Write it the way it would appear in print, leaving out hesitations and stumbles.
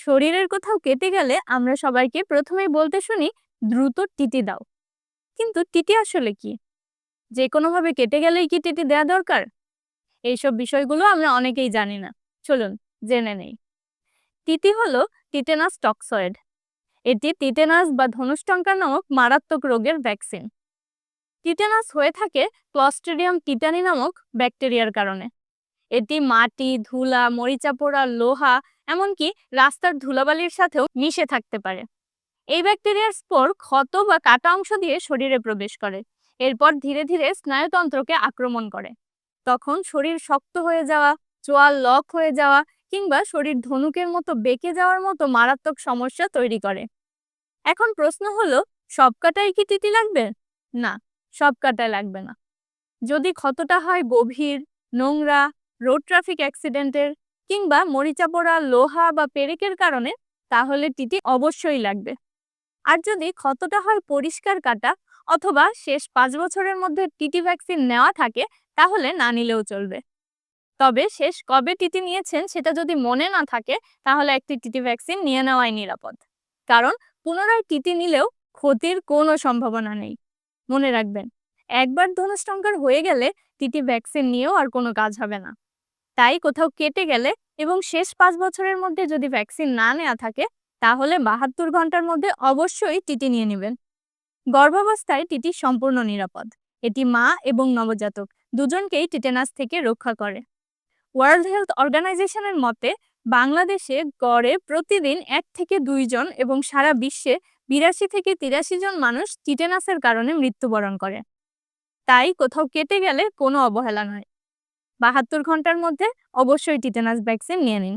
শরীরের কোথাও কেটে গেলে আমরা সবাইকে প্রথমেই বলতে শুনি, দ্রুত টিটি দাও। কিন্তু টিটি আসলে কি? যে কোনোভাবে কেটে গেলেই কি টিটি দেয়া দরকার? এইসব বিষয়গুলো আমরা অনেকেই জানি না। চলুন জেনে নেই। টিটি হলো টিটেনাস টক্সয়েড। এটি টিটেনাস বা ধনুষ্টঙ্কা নামক মারাত্মক রোগের ভ্যাকসিন। টিটেনাস হয়ে থাকে ক্লস্ট্রিডিয়াম টিটানি নামক ব্যাকটেরিয়ার কারণে। এটি মাটি, ধুলা, মরিচা পোড়া, লোহা, এমনকি রাস্তার ধুলাবালির সাথেও মিশে থাকতে পারে। এই ব্যাকটেরিয়ার স্পোর ক্ষত বা কাটা অংশ দিয়ে শরীরে প্রবেশ করে। এরপর ধীরে ধীরে স্নায়ুতন্ত্রকে আক্রমণ করে। তখন শরীর শক্ত হয়ে যাওয়া, চোয়াল লক হয়ে যাওয়া কিংবা শরীর ধনুকের মতো বেঁকে যাওয়ার মতো মারাত্মক সমস্যা তৈরি করে। এখন প্রশ্ন হলো, সব কাটায় কি টিটি লাগবে? না, সব কাটায় লাগবে না। যদি ক্ষতটা হয় গভীর, নোংরা, রোড ট্রাফিক অ্যাক্সিডেন্টের কিংবা মরিচা পোড়া, লোহা বা পেরেকের কারণে, তাহলে টিটি অবশ্যই লাগবে। আর যদি ক্ষতটা হয় পরিষ্কার কাটা অথবা শেষ 5 বছরের মধ্যে টিটি ভ্যাকসিন নেওয়া থাকে, তাহলে না নিলেও চলবে। তবে শেষ কবে টিটি নিয়েছেন সেটা যদি মনে না থাকে, তাহলে একটি টিটি ভ্যাকসিন নিয়ে নেওয়াই নিরাপদ। কারণ পুনরায় টিটি নিলেও ক্ষতির কোনো সম্ভাবনা নেই। মনে রাখবেন, একবার ধনুষ্টঙ্কার হয়ে গেলে টিটি ভ্যাকসিন নিয়েও আর কোনো কাজ হবে না। তাই কোথাও কেটে গেলে এবং শেষ 5 বছরের মধ্যে যদি ভ্যাকসিন না নেওয়া থাকে, তাহলে 72 ঘন্টার মধ্যে অবশ্যই টিটি নিয়ে নেবেন। গর্ভাবস্থায় টিটি সম্পূর্ণ নিরাপদ। এটি মা এবং নবজাতক দুজনকেই টিটেনাস থেকে রক্ষা করে। ওয়ার্ল্ড হেলথ অর্গানাইজেশনের মতে, বাংলাদেশে গড়ে প্রতিদিন 1 থেকে 2 জন এবং সারা বিশ্বে 82 থেকে 83 জন মানুষ টিটেনাসের কারণে মৃত্যুবরণ করে। তাই কোথাও কেটে গেলে কোনো অবহেলা নয়, 72 ঘন্টার মধ্যে অবশ্যই টিটেনাস ভ্যাকসিন নিয়ে নিন।